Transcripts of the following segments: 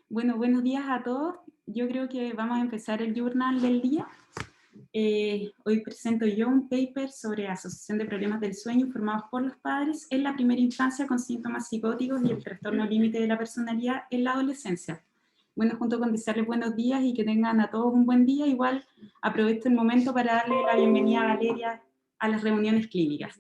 Bueno, buenos días a todos. Yo creo que vamos a empezar el journal del día. Hoy presento yo un paper sobre asociación de problemas del sueño informados por los padres en la primera infancia con síntomas psicóticos y el trastorno límite de la personalidad en la adolescencia. Bueno, junto con desearles buenos días y que tengan a todos un buen día, igual aprovecho el momento para darle la bienvenida a Valeria a las reuniones clínicas.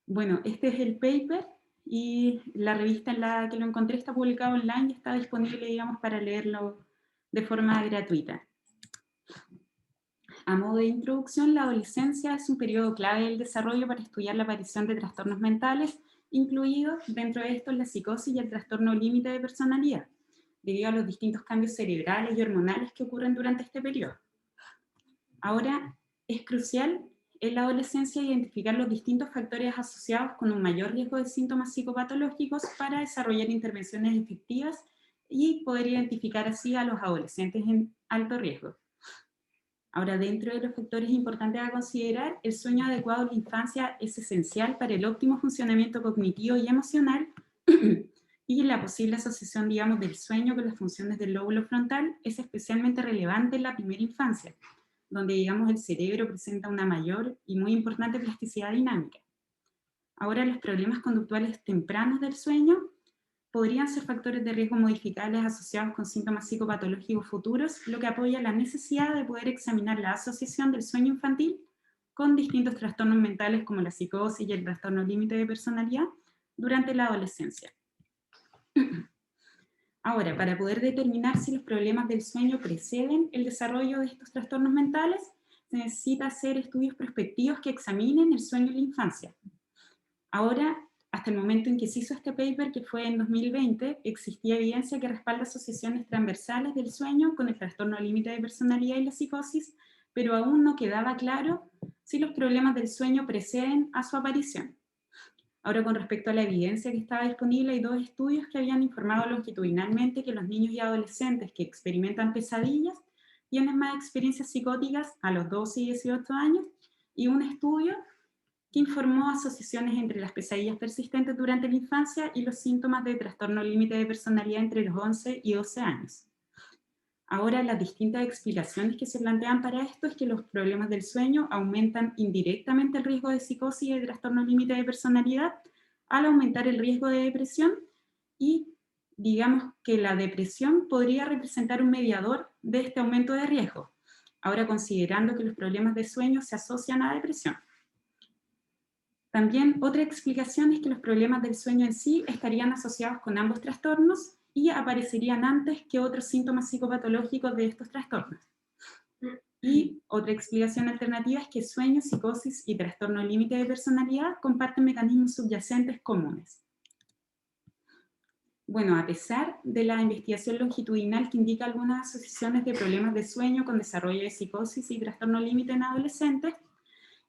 Bueno, este es el paper y la revista en la que lo encontré está publicado online y está disponible, digamos, para leerlo de forma gratuita. A modo de introducción, la adolescencia es un periodo clave del desarrollo para estudiar la aparición de trastornos mentales, incluidos dentro de estos la psicosis y el trastorno límite de personalidad, debido a los distintos cambios cerebrales y hormonales que ocurren durante este periodo. Ahora, es crucial en la adolescencia identificar los distintos factores asociados con un mayor riesgo de síntomas psicopatológicos para desarrollar intervenciones efectivas y poder identificar así a los adolescentes en alto riesgo. Ahora, dentro de los factores importantes a considerar, el sueño adecuado en la infancia es esencial para el óptimo funcionamiento cognitivo y emocional y la posible asociación, digamos, del sueño con las funciones del lóbulo frontal es especialmente relevante en la primera infancia, donde, digamos, el cerebro presenta una mayor y muy importante plasticidad dinámica. Ahora, los problemas conductuales tempranos del sueño podrían ser factores de riesgo modificables asociados con síntomas psicopatológicos futuros, lo que apoya la necesidad de poder examinar la asociación del sueño infantil con distintos trastornos mentales como la psicosis y el trastorno límite de personalidad durante la adolescencia. Ahora, para poder determinar si los problemas del sueño preceden el desarrollo de estos trastornos mentales, se necesita hacer estudios prospectivos que examinen el sueño en la infancia. Ahora, hasta el momento en que se hizo este paper, que fue en 2020, existía evidencia que respalda asociaciones transversales del sueño con el trastorno límite de personalidad y la psicosis, pero aún no quedaba claro si los problemas del sueño preceden a su aparición. Ahora, con respecto a la evidencia que estaba disponible, hay dos estudios que habían informado longitudinalmente que los niños y adolescentes que experimentan pesadillas tienen más experiencias psicóticas a los 12 y 18 años, y un estudio que informó asociaciones entre las pesadillas persistentes durante la infancia y los síntomas de trastorno límite de personalidad entre los 11 y 12 años. Ahora, las distintas explicaciones que se plantean para esto es que los problemas del sueño aumentan indirectamente el riesgo de psicosis y de trastorno límite de personalidad al aumentar el riesgo de depresión, y digamos que la depresión podría representar un mediador de este aumento de riesgo, ahora considerando que los problemas de sueño se asocian a depresión. También otra explicación es que los problemas del sueño en sí estarían asociados con ambos trastornos y aparecerían antes que otros síntomas psicopatológicos de estos trastornos. Y otra explicación alternativa es que sueño, psicosis y trastorno límite de personalidad comparten mecanismos subyacentes comunes. Bueno, a pesar de la investigación longitudinal que indica algunas asociaciones de problemas de sueño con desarrollo de psicosis y trastorno límite en adolescentes,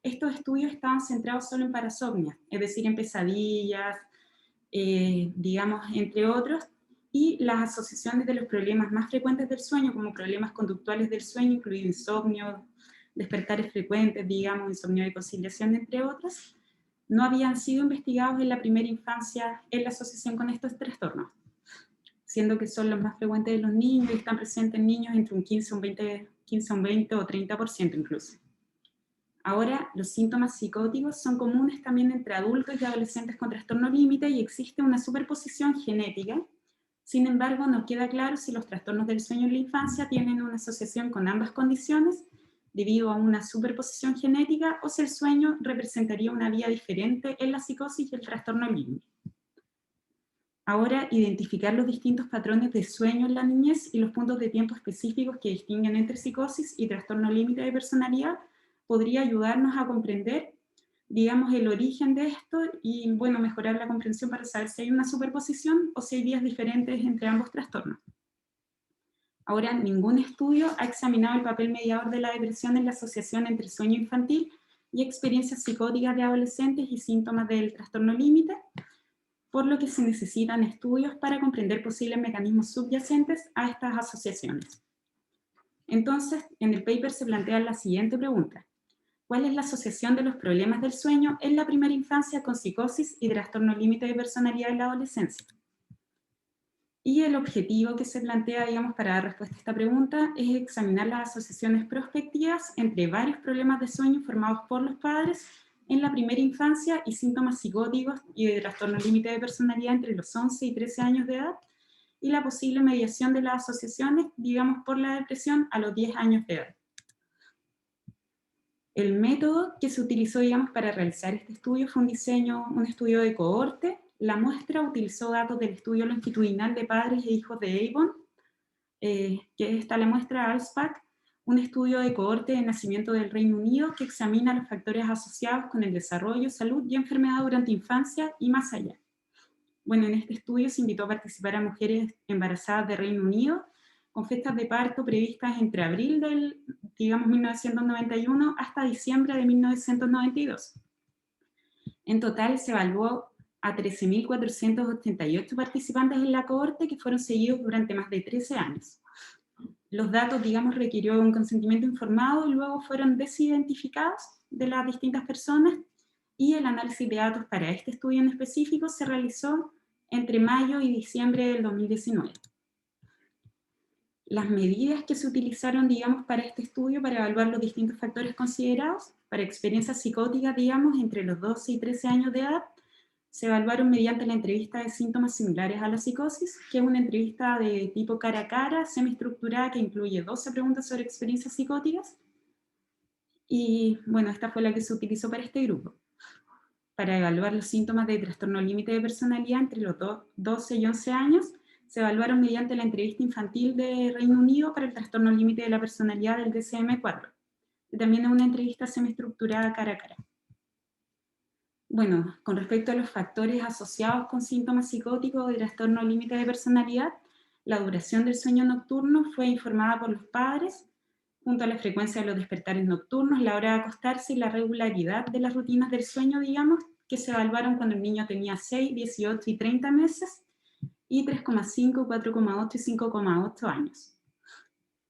estos estudios estaban centrados solo en parasomnia, es decir, en pesadillas, digamos, entre otros, y las asociaciones de los problemas más frecuentes del sueño, como problemas conductuales del sueño, incluido insomnio, despertares frecuentes, digamos, insomnio de conciliación, entre otros, no habían sido investigados en la primera infancia en la asociación con estos trastornos, siendo que son los más frecuentes de los niños y están presentes en niños entre un 15, un 20 o 30% incluso. Ahora, los síntomas psicóticos son comunes también entre adultos y adolescentes con trastorno límite y existe una superposición genética. Sin embargo, no queda claro si los trastornos del sueño en la infancia tienen una asociación con ambas condiciones debido a una superposición genética o si el sueño representaría una vía diferente en la psicosis y el trastorno límite. Ahora, identificar los distintos patrones de sueño en la niñez y los puntos de tiempo específicos que distinguen entre psicosis y trastorno límite de personalidad podría ayudarnos a comprender, digamos, el origen de esto y, bueno, mejorar la comprensión para saber si hay una superposición o si hay vías diferentes entre ambos trastornos. Ahora, ningún estudio ha examinado el papel mediador de la depresión en la asociación entre sueño infantil y experiencias psicóticas de adolescentes y síntomas del trastorno límite, por lo que se necesitan estudios para comprender posibles mecanismos subyacentes a estas asociaciones. Entonces, en el paper se plantea la siguiente pregunta: ¿cuál es la asociación de los problemas del sueño en la primera infancia con psicosis y trastorno límite de personalidad en la adolescencia? Y el objetivo que se plantea, digamos, para dar respuesta a esta pregunta es examinar las asociaciones prospectivas entre varios problemas de sueño formados por los padres en la primera infancia y síntomas psicóticos y de trastorno límite de personalidad entre los 11 y 13 años de edad, y la posible mediación de las asociaciones, digamos, por la depresión a los 10 años de edad. El método que se utilizó, digamos, para realizar este estudio fue un estudio de cohorte. La muestra utilizó datos del estudio longitudinal de padres e hijos de Avon, que está la muestra ALSPAC, un estudio de cohorte de nacimiento del Reino Unido que examina los factores asociados con el desarrollo, salud y enfermedad durante infancia y más allá. Bueno, en este estudio se invitó a participar a mujeres embarazadas de Reino Unido con fechas de parto previstas entre abril del, digamos, 1991 hasta diciembre de 1992. En total se evaluó a 13.488 participantes en la cohorte que fueron seguidos durante más de 13 años. Los datos, digamos, requirió un consentimiento informado y luego fueron desidentificados de las distintas personas, y el análisis de datos para este estudio en específico se realizó entre mayo y diciembre del 2019. Las medidas que se utilizaron, digamos, para este estudio, para evaluar los distintos factores considerados, para experiencias psicóticas, digamos, entre los 12 y 13 años de edad, se evaluaron mediante la entrevista de síntomas similares a la psicosis, que es una entrevista de tipo cara a cara, semiestructurada, que incluye 12 preguntas sobre experiencias psicóticas. Y bueno, esta fue la que se utilizó para este grupo, para evaluar los síntomas de trastorno límite de personalidad entre los 12 y 11 años. Se evaluaron mediante la entrevista infantil de Reino Unido para el trastorno límite de la personalidad del DSM-4. Y también una entrevista semiestructurada cara a cara. Bueno, con respecto a los factores asociados con síntomas psicóticos de trastorno límite de personalidad, la duración del sueño nocturno fue informada por los padres, junto a la frecuencia de los despertares nocturnos, la hora de acostarse y la regularidad de las rutinas del sueño, digamos, que se evaluaron cuando el niño tenía 6, 18 y 30 meses, y 3,5, 4,8 y 5,8 años.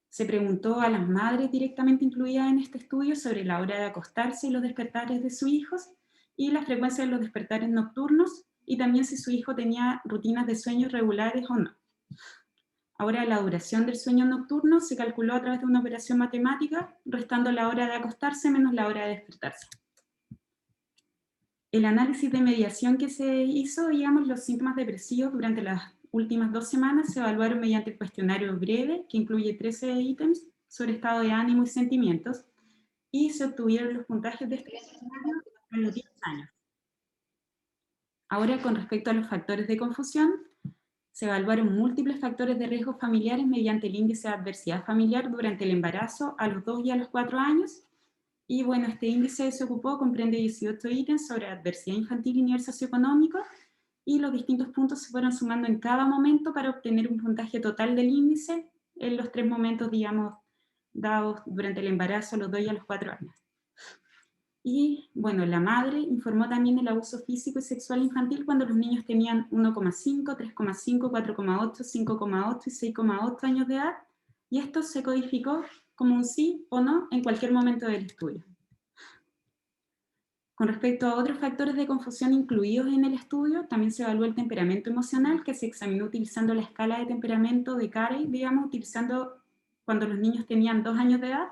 Se preguntó a las madres directamente incluidas en este estudio sobre la hora de acostarse y los despertares de sus hijos, y la frecuencia de los despertares nocturnos, y también si su hijo tenía rutinas de sueño regulares o no. Ahora, la duración del sueño nocturno se calculó a través de una operación matemática, restando la hora de acostarse menos la hora de despertarse. El análisis de mediación que se hizo, digamos, los síntomas depresivos durante las últimas 2 semanas se evaluaron mediante el cuestionario breve, que incluye 13 ítems sobre estado de ánimo y sentimientos, y se obtuvieron los puntajes de este cuestionario a los 10 años. Ahora, con respecto a los factores de confusión, se evaluaron múltiples factores de riesgo familiares mediante el índice de adversidad familiar durante el embarazo a los 2 y a los 4 años. Y bueno, este índice se comprende 18 ítems sobre adversidad infantil y nivel socioeconómico, y los distintos puntos se fueron sumando en cada momento para obtener un puntaje total del índice en los 3 momentos, digamos, dados durante el embarazo a los 2 y a los 4 años. Y bueno, la madre informó también el abuso físico y sexual infantil cuando los niños tenían 1,5, 3,5, 4,8, 5,8 y 6,8 años de edad, y esto se codificó como un sí o no en cualquier momento del estudio. Con respecto a otros factores de confusión incluidos en el estudio, también se evaluó el temperamento emocional, que se examinó utilizando la escala de temperamento de Carey, digamos, utilizando cuando los niños tenían 2 años de edad,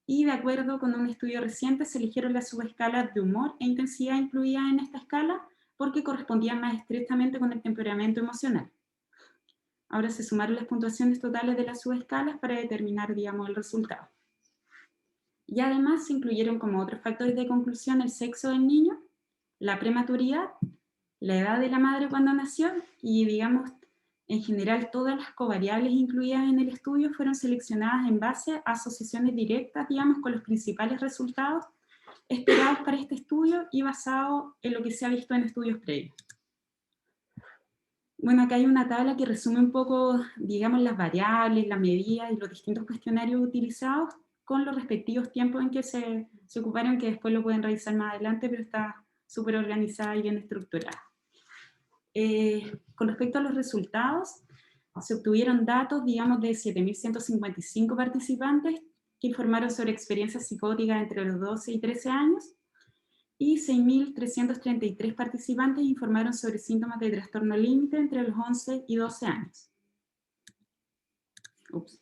y de acuerdo con un estudio reciente se eligieron las subescalas de humor e intensidad incluidas en esta escala porque correspondían más estrechamente con el temperamento emocional. Ahora se sumaron las puntuaciones totales de las subescalas para determinar, digamos, el resultado. Y además se incluyeron como otros factores de conclusión el sexo del niño, la prematuridad, la edad de la madre cuando nació, y digamos, en general todas las covariables incluidas en el estudio fueron seleccionadas en base a asociaciones directas, digamos, con los principales resultados esperados para este estudio y basado en lo que se ha visto en estudios previos. Bueno, acá hay una tabla que resume un poco, digamos, las variables, las medidas y los distintos cuestionarios utilizados con los respectivos tiempos en que se ocuparon, que después lo pueden revisar más adelante, pero está súper organizada y bien estructurada. Con respecto a los resultados, se obtuvieron datos, digamos, de 7.155 participantes que informaron sobre experiencias psicóticas entre los 12 y 13 años, y 6.333 participantes informaron sobre síntomas de trastorno límite entre los 11 y 12 años. Ups.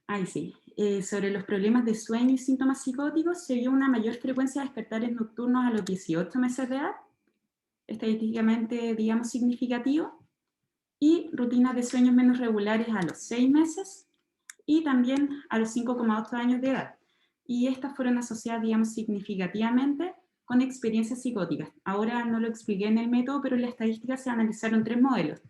Ahí sí. Sobre los problemas de sueño y síntomas psicóticos, se vio una mayor frecuencia de despertares nocturnos a los 18 meses de edad, estadísticamente, digamos, significativo, y rutinas de sueños menos regulares a los 6 meses y también a los 5,8 años de edad. Y estas fueron asociadas, digamos, significativamente con experiencias psicóticas. Ahora no lo expliqué en el método, pero en la estadística se analizaron 3 modelos.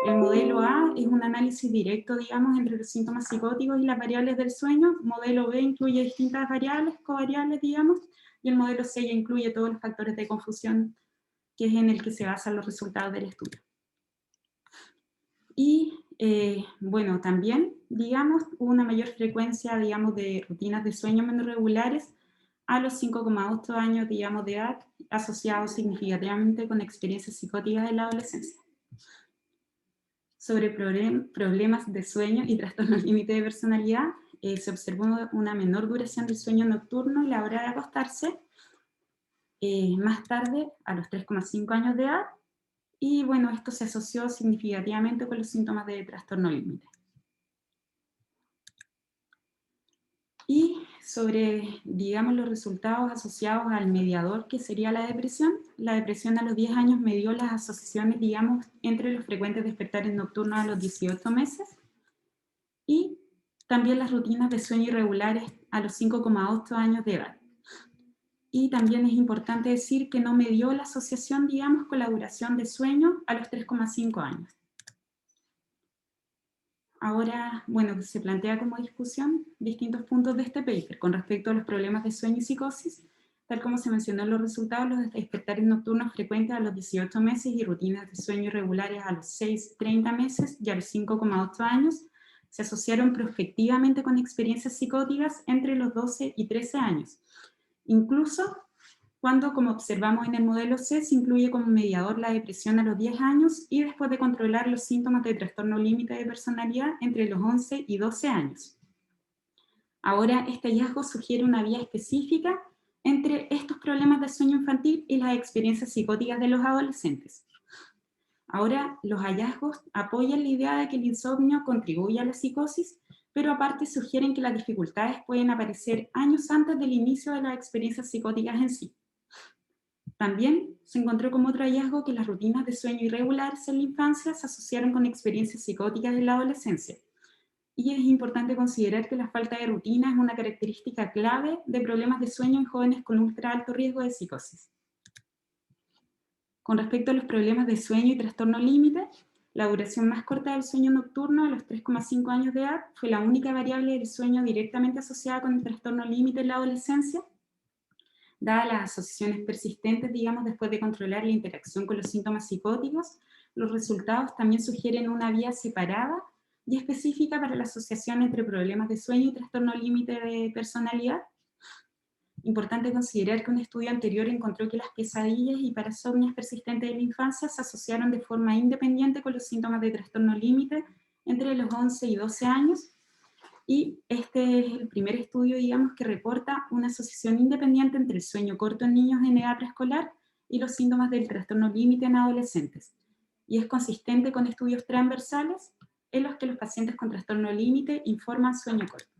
El modelo A es un análisis directo, digamos, entre los síntomas psicóticos y las variables del sueño. Modelo B incluye distintas variables, covariables, digamos, y el modelo C ya incluye todos los factores de confusión, que es en el que se basan los resultados del estudio. Y, bueno, también, digamos, hubo una mayor frecuencia, digamos, de rutinas de sueño menos regulares a los 5,8 años, digamos, de edad, asociados significativamente con experiencias psicóticas en la adolescencia. Sobre problemas de sueño y trastornos límite de personalidad, se observó una menor duración del sueño nocturno y la hora de acostarse, más tarde, a los 3,5 años de edad, y bueno, esto se asoció significativamente con los síntomas de trastorno límite. Y sobre, digamos, los resultados asociados al mediador que sería la depresión a los 10 años midió las asociaciones, digamos, entre los frecuentes despertares nocturnos a los 18 meses y también las rutinas de sueño irregulares a los 5,8 años de edad. Y también es importante decir que no midió la asociación, digamos, con la duración de sueño a los 3,5 años. Ahora, bueno, se plantea como discusión distintos puntos de este paper con respecto a los problemas de sueño y psicosis, tal como se mencionó en los resultados, los despertares nocturnos frecuentes a los 18 meses y rutinas de sueño irregulares a los 6,30 meses y a los 5,8 años se asociaron prospectivamente con experiencias psicóticas entre los 12 y 13 años. Incluso cuando, como observamos en el modelo C, se incluye como mediador la depresión a los 10 años y después de controlar los síntomas de trastorno límite de personalidad entre los 11 y 12 años. Ahora, este hallazgo sugiere una vía específica entre estos problemas de sueño infantil y las experiencias psicóticas de los adolescentes. Ahora, los hallazgos apoyan la idea de que el insomnio contribuye a la psicosis, pero aparte sugieren que las dificultades pueden aparecer años antes del inicio de las experiencias psicóticas en sí. También se encontró como otro hallazgo que las rutinas de sueño irregulares en la infancia se asociaron con experiencias psicóticas en la adolescencia. Y es importante considerar que la falta de rutina es una característica clave de problemas de sueño en jóvenes con ultra alto riesgo de psicosis. Con respecto a los problemas de sueño y trastorno límite, la duración más corta del sueño nocturno a los 3,5 años de edad fue la única variable del sueño directamente asociada con el trastorno límite en la adolescencia. Dadas las asociaciones persistentes, digamos, después de controlar la interacción con los síntomas psicóticos, los resultados también sugieren una vía separada y específica para la asociación entre problemas de sueño y trastorno límite de personalidad. Importante considerar que un estudio anterior encontró que las pesadillas y parasomnias persistentes de la infancia se asociaron de forma independiente con los síntomas de trastorno límite entre los 11 y 12 años, y este es el primer estudio, digamos, que reporta una asociación independiente entre el sueño corto en niños en edad preescolar y los síntomas del trastorno límite en adolescentes. Y es consistente con estudios transversales en los que los pacientes con trastorno límite informan sueño corto.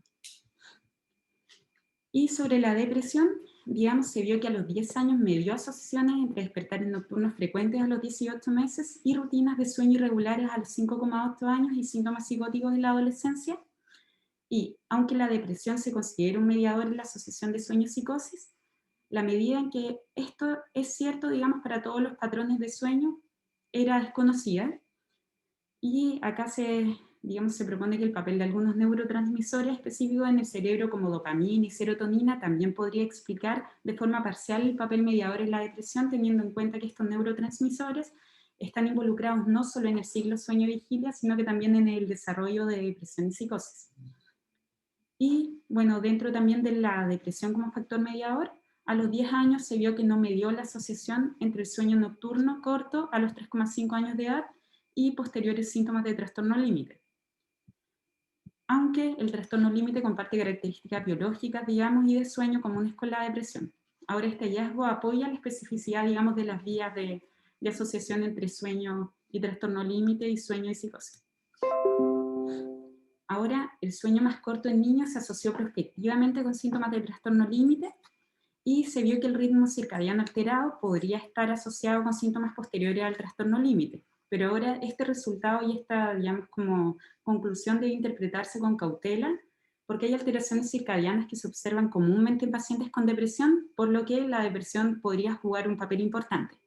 Y sobre la depresión, digamos, se vio que a los 10 años medió asociaciones entre despertares nocturnos frecuentes a los 18 meses y rutinas de sueño irregulares a los 5,8 años y síntomas psicóticos en la adolescencia. Y aunque la depresión se considera un mediador en la asociación de sueño-psicosis, la medida en que esto es cierto, digamos, para todos los patrones de sueño, era desconocida. Y acá digamos, se propone que el papel de algunos neurotransmisores específicos en el cerebro, como dopamina y serotonina, también podría explicar de forma parcial el papel mediador en la depresión, teniendo en cuenta que estos neurotransmisores están involucrados no solo en el ciclo sueño-vigilia, sino que también en el desarrollo de depresión y psicosis. Y bueno, dentro también de la depresión como factor mediador, a los 10 años se vio que no medió la asociación entre el sueño nocturno corto a los 3,5 años de edad y posteriores síntomas de trastorno límite. Aunque el trastorno límite comparte características biológicas, digamos, y de sueño comunes con la depresión. Ahora este hallazgo apoya la especificidad, digamos, de las vías de asociación entre sueño y trastorno límite y sueño y psicosis. Ahora, el sueño más corto en niños se asoció prospectivamente con síntomas de trastorno límite y se vio que el ritmo circadiano alterado podría estar asociado con síntomas posteriores al trastorno límite. Pero ahora este resultado y esta, digamos, como conclusión debe interpretarse con cautela, porque hay alteraciones circadianas que se observan comúnmente en pacientes con depresión, por lo que la depresión podría jugar un papel importante.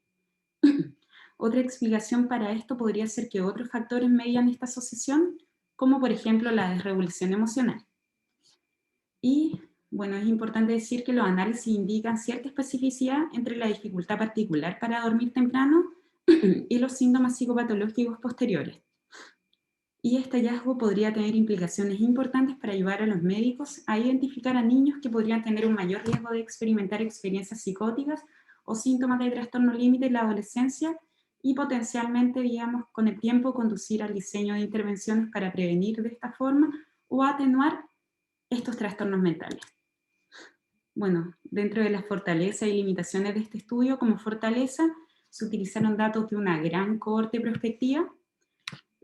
Otra explicación para esto podría ser que otros factores median esta asociación, como por ejemplo la desregulación emocional. Y bueno, es importante decir que los análisis indican cierta especificidad entre la dificultad particular para dormir temprano y los síntomas psicopatológicos posteriores. Y este hallazgo podría tener implicaciones importantes para ayudar a los médicos a identificar a niños que podrían tener un mayor riesgo de experimentar experiencias psicóticas o síntomas de trastorno límite en la adolescencia y potencialmente, digamos, con el tiempo conducir al diseño de intervenciones para prevenir de esta forma o atenuar estos trastornos mentales. Bueno, dentro de las fortalezas y limitaciones de este estudio, como fortaleza, se utilizaron datos de una gran cohorte prospectiva.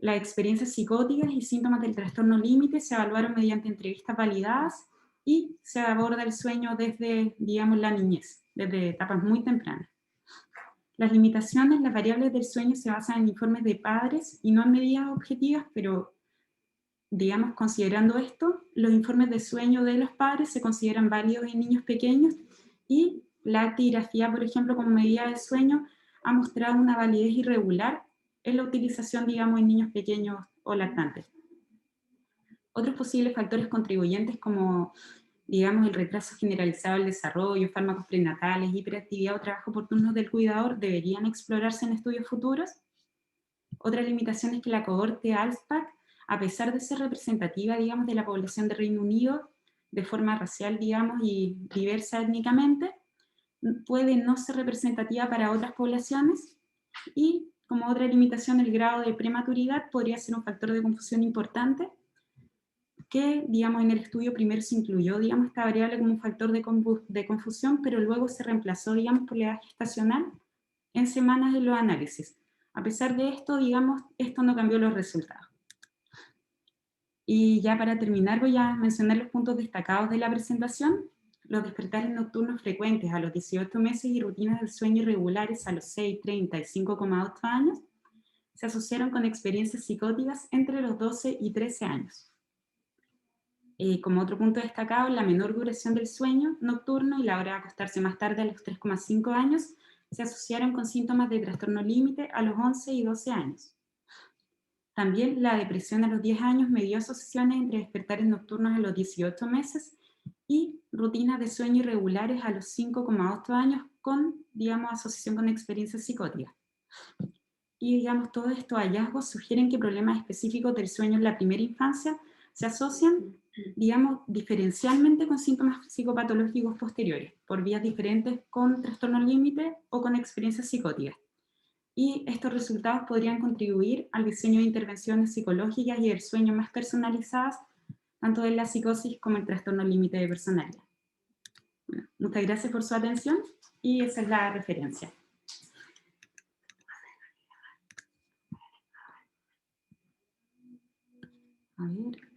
Las experiencias psicóticas y síntomas del trastorno límite se evaluaron mediante entrevistas validadas y se aborda el sueño desde, digamos, la niñez, desde etapas muy tempranas. Las limitaciones, las variables del sueño se basan en informes de padres y no en medidas objetivas, pero digamos, considerando esto, los informes de sueño de los padres se consideran válidos en niños pequeños y la actigrafía, por ejemplo, como medida de sueño, ha mostrado una validez irregular en la utilización, digamos, en niños pequeños o lactantes. Otros posibles factores contribuyentes como, digamos, el retraso generalizado del desarrollo, fármacos prenatales, hiperactividad o trabajo por turnos del cuidador deberían explorarse en estudios futuros. Otra limitación es que la cohorte ALSPAC, a pesar de ser representativa, digamos, de la población de Reino Unido, de forma racial, digamos, y diversa étnicamente, puede no ser representativa para otras poblaciones, y como otra limitación, el grado de prematuridad podría ser un factor de confusión importante, que, digamos, en el estudio primero se incluyó, digamos, esta variable como un factor de confusión, pero luego se reemplazó, digamos, por la edad gestacional en semanas de los análisis. A pesar de esto, digamos, esto no cambió los resultados. Y ya para terminar voy a mencionar los puntos destacados de la presentación. Los despertares nocturnos frecuentes a los 18 meses y rutinas del sueño irregulares a los 6, 30 y 5,8 años se asociaron con experiencias psicóticas entre los 12 y 13 años. Como otro punto destacado, la menor duración del sueño nocturno y la hora de acostarse más tarde a los 3,5 años se asociaron con síntomas de trastorno límite a los 11 y 12 años. También la depresión a los 10 años me dio asociaciones entre despertares nocturnos a los 18 meses y rutinas de sueño irregulares a los 5,8 años con, digamos, asociación con experiencias psicóticas. Y, digamos, todos estos hallazgos sugieren que problemas específicos del sueño en la primera infancia se asocian, digamos, diferencialmente con síntomas psicopatológicos posteriores, por vías diferentes con trastorno límite o con experiencias psicóticas. Y estos resultados podrían contribuir al diseño de intervenciones psicológicas y del sueño más personalizadas, tanto en la psicosis como el trastorno límite de personalidad. Bueno, muchas gracias por su atención y esa es la referencia. A ver.